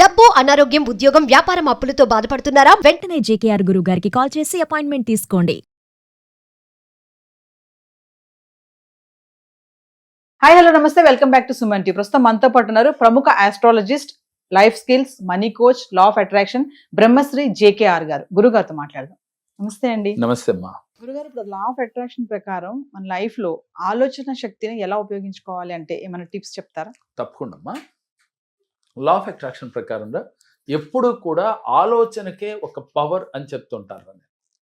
డబ్బు, అనారోగ్యం, ఉద్యోగం, వ్యాపారం అప్పులతో బాధపడుతున్నారా? వెంటనే జేకేఆర్ గురువు గారికి కాల్ చేసి అపాయింట్మెంట్ తీసుకోండి. హాయ్ హలో నమస్తే, welcome back to Suman T. ప్రస్తుతం మనతో పాటు ఉన్నారు ప్రముఖ astrologist, life skills, money coach, law of attraction Brahmasri J K R గారు. గురుగారితో మాట్లాడదాం. నమస్తే అండి. నమస్తే అమ్మా. గురుగారు, ఇప్పుడు లా ఆఫ్ అట్రాక్షన్ ప్రకారం మన లైఫ్ లో ఆలోచన శక్తిని ఎలా ఉపయోగించుకోవాలి అంటే ఏమైనా టిప్స్ చెప్తారా? తప్పకుండా అమ్మా. లా ఆఫ్ అట్రాక్షన్ ప్రకారంగా ఎప్పుడు కూడా ఆలోచనకే ఒక పవర్ అని చెప్తుంటారు.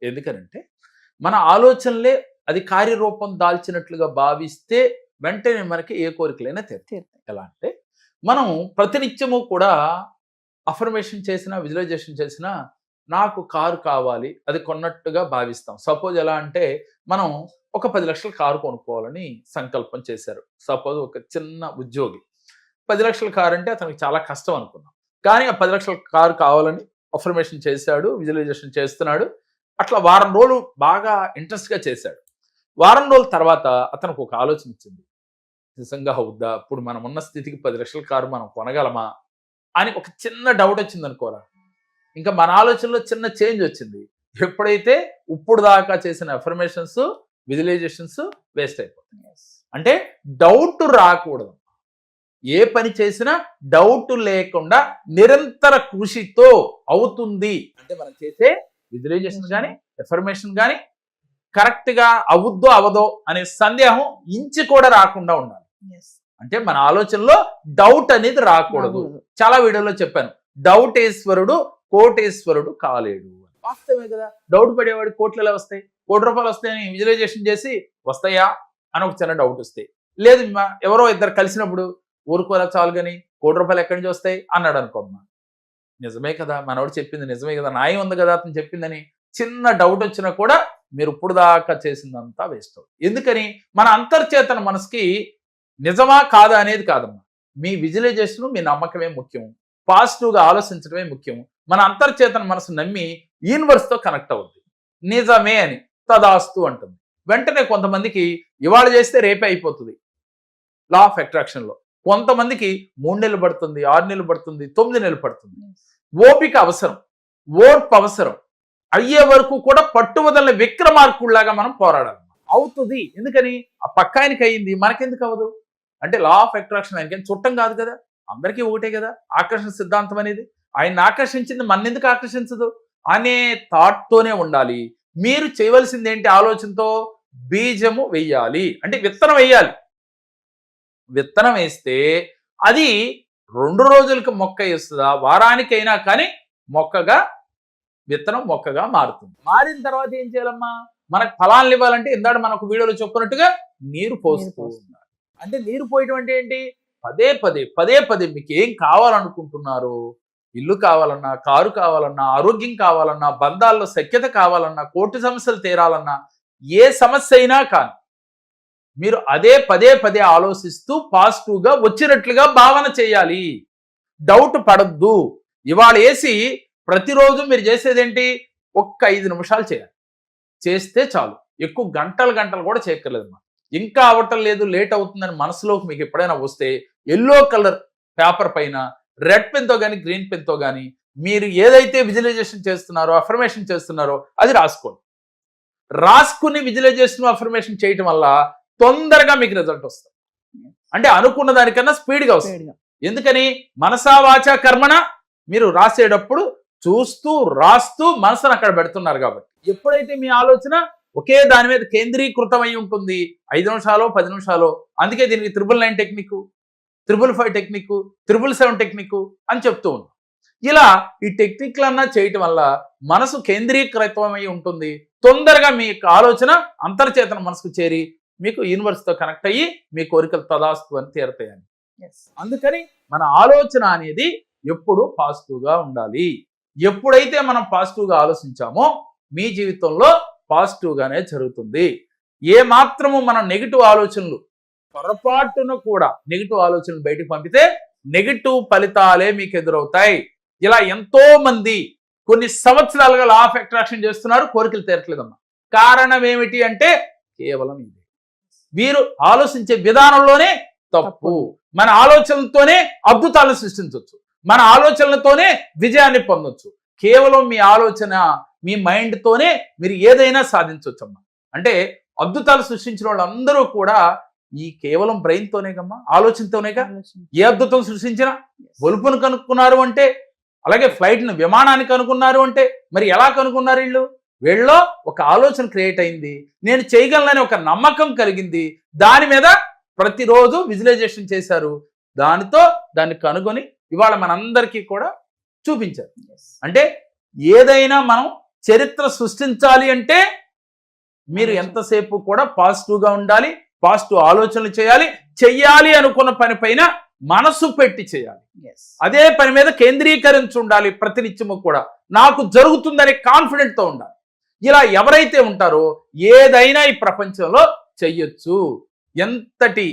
ఎందుకనంటే మన ఆలోచనలే అది కార్యరూపం దాల్చినట్లుగా భావిస్తే వెంటనే మనకి ఏ కోరికలైనా తీరుతాయి. ఎలా అంటే మనం ప్రతినిత్యము కూడా అఫర్మేషన్ చేసినా, విజువలైజేషన్ చేసినా నాకు కారు కావాలి అది కొన్నట్టుగా భావిస్తాం. సపోజ్ ఎలా అంటే మనం ఒక 10 లక్షల కారు కొనుక్కోవాలని సంకల్పం చేశారు. సపోజ్ ఒక చిన్న ఉద్యోగి 10 లక్షల కారు అంటే అతనికి చాలా కష్టం అనుకున్నాం, కానీ ఆ 10 లక్షల కారు కావాలని అఫర్మేషన్ చేశాడు, విజువలైజేషన్ చేస్తున్నాడు. అట్లా వారం రోజులు బాగా ఇంట్రెస్ట్గా చేశాడు. వారం రోజుల తర్వాత అతనికి ఒక ఆలోచన ఇచ్చింది, నిజంగా అవుద్దా ఇప్పుడు మనం ఉన్న స్థితికి 10 లక్షల కారు మనం కొనగలమా అని ఒక చిన్న డౌట్ వచ్చింది అనుకోరా. ఇంకా మన ఆలోచనలో చిన్న చేంజ్ వచ్చింది. ఎప్పుడైతే ఇప్పుడు దాకా చేసిన అఫర్మేషన్స్, విజువలైజేషన్స్ వేస్ట్ అయిపోతాయి. అంటే డౌట్ రాకూడదు. ఏ పని చేసినా డౌట్ లేకుండా నిరంతర కృషితో అవుతుంది. అంటే మనం చేసే విజువలైజేషన్ కానీ అఫర్మేషన్ కానీ కరెక్ట్గా అవుద్దో అవదో అనే సందేహం ఇంచి కూడా రాకుండా ఉండాలి. అంటే మన ఆలోచనలో డౌట్ అనేది రాకూడదు. చాలా వీడియోలో చెప్పాను, డౌటేశ్వరుడు కోటేశ్వరుడు కాలేడు. వాస్తవమే కదా. డౌట్ పడేవాడు కోట్లు ఎలా వస్తాయి? ₹1 వస్తాయని విజువలైజేషన్ చేసి వస్తాయా అని ఒక చిన్న డౌట్ వస్తాయి. లేదు ఎవరో ఇద్దరు కలిసినప్పుడు ఊరుకోరా చాలు కానీ ₹1 ఎక్కడి నుంచి వస్తాయి అన్నాడు అనుకోమ్మా, నిజమే కదా మనోడు చెప్పింది నిజమే కదా, న్యాయం ఉంది కదా అతను చెప్పిందని చిన్న డౌట్ వచ్చినా కూడా మీరు ఇప్పుడు దాకా చేసిందంతా వేస్ట్ అవుతుంది. ఎందుకని మన అంతర్చేతన మనసుకి నిజమా కాదా అనేది కాదమ్మా, మీ విజువలైజేషన్, మీ నమ్మకమే ముఖ్యం. పాజిటివ్గా ఆలోచించడమే ముఖ్యం. మన అంతర్చేతన మనసు నమ్మి యూనివర్స్తో కనెక్ట్ అవుతుంది. నిజమే అని తదాస్తు అంటుంది. వెంటనే కొంతమందికి ఇవాళ చేస్తే రేపే అయిపోతుంది లా ఆఫ్ అట్రాక్షన్లో. కొంతమందికి 3 నెలలు పడుతుంది, 6 నెలలు పడుతుంది, 9 నెలలు పడుతుంది. ఓపిక అవసరం, ఓర్పు అవసరం. అయ్యే వరకు కూడా పట్టువదల విక్రమార్కుల్లాగా మనం పోరాడాలి. అవుతుంది. ఎందుకని ఆ పక్కాయనికి అయ్యింది, మనకెందుకు అవ్వదు? అంటే లా ఆఫ్ అట్రాక్షన్ ఆయనకేం చుట్టం కాదు కదా, అందరికీ ఒకటే కదా ఆకర్షణ సిద్ధాంతం అనేది. ఆయన ఆకర్షించింది మన ఎందుకు ఆకర్షించదు అనే థాట్తోనే ఉండాలి. మీరు చేయవలసింది ఏంటి? ఆలోచనతో బీజము వెయ్యాలి, అంటే విత్తనం వేయాలి. విత్తనం వేస్తే అది 2 రోజులకు మొక్క వేస్తుందా, వారానికైనా కానీ విత్తనం మొక్కగా మారుతుంది. మారిన తర్వాత ఏం చేయాలమ్మా? మనకు ఫలాలు ఇవ్వాలంటే ఇందాక మనకు వీడియోలో చెప్పుకున్నట్టుగా నీరు పోస్తూ ఉండాలి. అంటే నీరు పోయటం అంటే ఏంటి? పదే పదే మీకు ఏం కావాలనుకుంటున్నారు, ఇల్లు కావాలన్నా, కారు కావాలన్నా, ఆరోగ్యం కావాలన్నా, బంధాల్లో సఖ్యత కావాలన్నా, కోర్టు సమస్యలు తీరాలన్నా, ఏ సమస్య అయినా కానీ మీరు అదే పదే ఆలోచిస్తూ పాజిటివ్గా వచ్చినట్లుగా భావన చేయాలి. డౌట్ పడద్దు. ఇవాళ వేసి ప్రతిరోజు మీరు చేసేదేంటి? ఒక్క 5 నిమిషాలు చేయాలి. చేస్తే చాలు. ఎక్కువ గంటలు కూడా చేయక్కర్లేదమ్మా. ఇంకా అవ్వటం లేదు, లేట్ అవుతుందని మనసులోకి మీకు ఎప్పుడైనా వస్తే ఎల్లో కలర్ పేపర్ పైన రెడ్ పెన్తో కానీ గ్రీన్ పెన్తో కానీ మీరు ఏదైతే విజువలైజేషన్ చేస్తున్నారో, అఫర్మేషన్ చేస్తున్నారో అది రాసుకోండి. రాసుకుని విజువలైజేషన్, అఫర్మేషన్ చేయటం వల్ల తొందరగా మీకు రిజల్ట్ వస్తుంది. అంటే అనుకున్న దానికన్నా స్పీడ్గా వస్తుంది. ఎందుకని? మనసా వాచా కర్మణ మీరు రాసేటప్పుడు చూస్తూ రాస్తూ మనసును అక్కడ పెడుతున్నారు కాబట్టి. ఎప్పుడైతే మీ ఆలోచన ఒకే దాని మీద కేంద్రీకృతమై ఉంటుంది, 5 నిమిషాలు 10 నిమిషాలు, అందుకే దీనికి 999 టెక్నిక్, 555 టెక్నిక్, 777 టెక్నిక్ అని చెప్తూ ఉన్నాం. ఇలా ఈ టెక్నిక్లన్నా చేయటం వల్ల మనసు కేంద్రీకృతమై ఉంటుంది. తొందరగా మీ ఆలోచన అంతర్చేతన మనసుకు చేరి మీకు యూనివర్స్తో కనెక్ట్ అయ్యి మీ కోరికలు తదాస్తు అని తీరతాయని. అందుకని మన ఆలోచన అనేది ఎప్పుడు పాజిటివ్గా ఉండాలి. ఎప్పుడైతే మనం పాజిటివ్గా ఆలోచించామో మీ జీవితంలో పాజిటివ్గానే జరుగుతుంది. ఏ మాత్రము మనం నెగిటివ్ ఆలోచనలు, పొరపాటున కూడా నెగిటివ్ ఆలోచనలు బయటకు పంపితే నెగిటివ్ ఫలితాలే మీకు ఎదురవుతాయి. ఇలా ఎంతో మంది కొన్ని సంవత్సరాలుగా లా ఆఫ్ అట్రాక్షన్ చేస్తున్నారు, కోరికలు తీరట్లేదమ్మా. కారణం ఏమిటి అంటే కేవలం ఇది, వీరు ఆలోచించే విధానంలోనే తప్పు. మన ఆలోచనలతోనే అద్భుతాలను సృష్టించవచ్చు. మన ఆలోచనలతోనే విజయాన్ని పొందొచ్చు. కేవలం మీ ఆలోచన, మీ మైండ్తోనే మీరు ఏదైనా సాధించవచ్చమ్మా. అంటే అద్భుతాలు సృష్టించిన వాళ్ళందరూ కూడా ఈ కేవలం బ్రెయిన్తోనే కమ్మా, ఆలోచనతోనేగా. ఏ అద్భుతం సృష్టించినా బొలుపును కనుక్కున్నారు అంటే, అలాగే ఫ్లైట్ను విమానాన్ని కనుక్కున్నారు అంటే, మరి ఎలా కనుక్కున్నారు వీళ్ళలో ఒక ఆలోచన క్రియేట్ అయింది, నేను చేయగలనని ఒక నమ్మకం కలిగింది, దాని మీద ప్రతిరోజు విజువలైజేషన్ చేశారు, దానితో దాన్ని కనుగొని ఇవాళ మనందరికీ కూడా చూపించారు. అంటే ఏదైనా మనం చరిత్ర సృష్టించాలి అంటే మీరు ఎంతసేపు కూడా పాజిటివ్గా ఉండాలి, పాజిటివ్ ఆలోచనలు చేయాలి, చెయ్యాలి అనుకున్న పని పైన మనసు పెట్టి చేయాలి, అదే పని మీద కేంద్రీకరించి ఉండాలి. ప్రతినిత్యము కూడా నాకు జరుగుతుందనే కాన్ఫిడెంట్తో ఉండాలి. ఇలా ఎవరైతే ఉంటారో ఏదైనా ఈ ప్రపంచంలో చెయ్యొచ్చు. ఎంతటి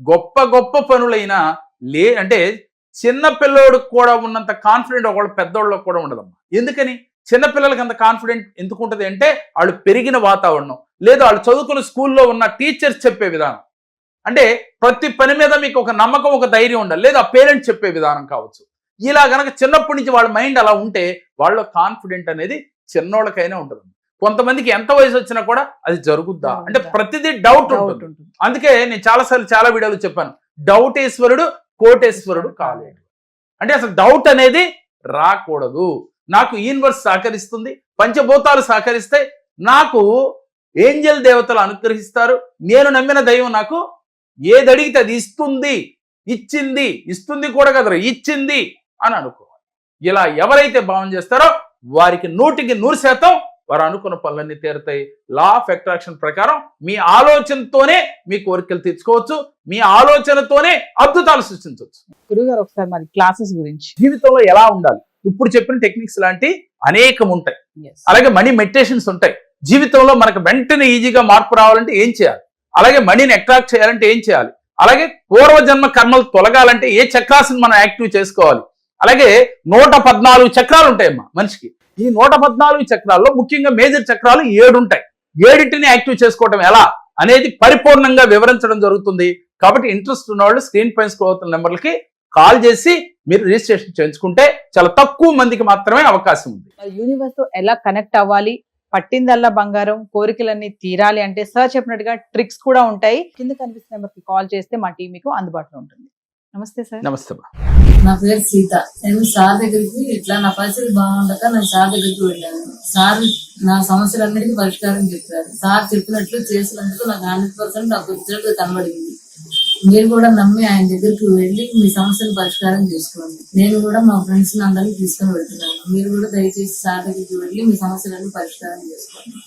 గొప్ప గొప్ప పనులైనా అంటే చిన్న పిల్లోడికి కూడా ఉన్నంత కాన్ఫిడెంట్ ఒకళ్ళు పెద్దోళ్ళకి కూడా ఉండదమ్మా. ఎందుకని చిన్నపిల్లలకి అంత కాన్ఫిడెంట్ ఎందుకు ఉంటుంది అంటే వాళ్ళు పెరిగిన వాతావరణం, లేదా వాళ్ళు చదువుకున్న స్కూల్లో ఉన్న టీచర్స్ చెప్పే విధానం. అంటే ప్రతి పని మీద మీకు ఒక నమ్మకం, ఒక ధైర్యం ఉండాలి, లేదా పేరెంట్స్ చెప్పే విధానం కావచ్చు. ఇలా గనక చిన్నప్పటి నుంచి వాళ్ళ మైండ్ అలా ఉంటే వాళ్ళ కాన్ఫిడెంట్ అనేది చిన్నోళ్ళకైనా ఉంటుంది. కొంతమందికి ఎంత వయసు వచ్చినా కూడా అది జరుగుద్దా అంటే ప్రతిదీ డౌట్ ఉంటుంది. అందుకే నేను చాలాసార్లు చాలా వీడియోలు చెప్పాను, డౌటేశ్వరుడు కోటేశ్వరుడు కాలేడు. అంటే అసలు డౌట్ అనేది రాకూడదు. నాకు యూనివర్స్ సహకరిస్తుంది, పంచభూతాలు సహకరిస్తాయి, నాకు ఏంజల్ దేవతలు అనుగ్రహిస్తారు, నేను నమ్మిన దైవం నాకు ఏది అడిగితే అది ఇస్తుంది, ఇచ్చింది, ఇస్తుంది కూడా కదరా ఇచ్చింది అని అనుకోవాలి. ఇలా ఎవరైతే భావన చేస్తారో వారికి 100% వారు అనుకున్న పనులన్నీ తీరుతాయి. లా ఆఫ్ అట్రాక్షన్ ప్రకారం మీ ఆలోచనతోనే మీ కోరికలు తీర్చుకోవచ్చు, మీ ఆలోచనతోనే అద్భుతాలు సృష్టించవచ్చు. గురుగారు ఒకసారి మరి క్లాసెస్ గురించి, జీవితంలో ఎలా ఉండాలి, ఇప్పుడు చెప్పిన టెక్నిక్స్ లాంటి అనేకం ఉంటాయి. అలాగే మనీ మెడిటేషన్స్ ఉంటాయి. జీవితంలో మనకు వెంటనే ఈజీగా మార్పు రావాలంటే ఏం చేయాలి, అలాగే మనీని అట్రాక్ట్ చేయాలంటే ఏం చేయాలి, అలాగే పూర్వజన్మ కర్మలు తొలగాలంటే ఏ చక్రాలను మనం యాక్టివ్ చేసుకోవాలి, అలాగే 114 చక్రాలు ఉంటాయమ్మా మనిషికి. ఈ 114 చక్రాల్లో ముఖ్యంగా మేజర్ చక్రాలు 7 ఉంటాయి. 7టిని యాక్టివ్ చేసుకోవటం ఎలా అనేది పరిపూర్ణంగా వివరించడం జరుగుతుంది. కాబట్టి ఇంట్రెస్ట్ ఉన్న వాళ్ళు స్క్రీన్ పైన స్క్రోల్ అవుతున్న నెంబర్లకి కాల్ చేసి మీరు రిజిస్ట్రేషన్ చేయించుకుంటే చాలా తక్కువ మందికి మాత్రమే అవకాశం ఉంది. యూనివర్స్ తో ఎలా కనెక్ట్ అవ్వాలి, పట్టిందల్లా బంగారం, కోరికలన్నీ తీరాలి అంటే సార్ చెప్పినట్టుగా ట్రిక్స్ కూడా ఉంటాయి. కింద కనిపిస్తున్న నెంబర్కి కాల్ చేస్తే మా టీం మీకు అందుబాటులో ఉంటుంది. నమస్తే సార్. నమస్తే. నా పేరు సీత. నేను సార్ దగ్గరికి ఇట్లా నా పరిస్థితి బాగుండక నేను సార్ దగ్గరికి వెళ్ళాను. సార్ నా సమస్యలన్నిటికీ పరిష్కారం చెప్పారు. సార్ చెప్పినట్లు చేసినందుకు నాకు 100% నాకు వచ్చినట్టు కనబడింది. మీరు కూడా నమ్మి ఆయన దగ్గరికి వెళ్ళి మీ సమస్యను పరిష్కారం చేసుకోండి. నేను కూడా మా ఫ్రెండ్స్ అందరినీ తీసుకొని వెళ్తున్నాను. మీరు కూడా దయచేసి సార్ దగ్గరికి వెళ్ళి మీ సమస్యలను పరిష్కారం చేసుకోండి.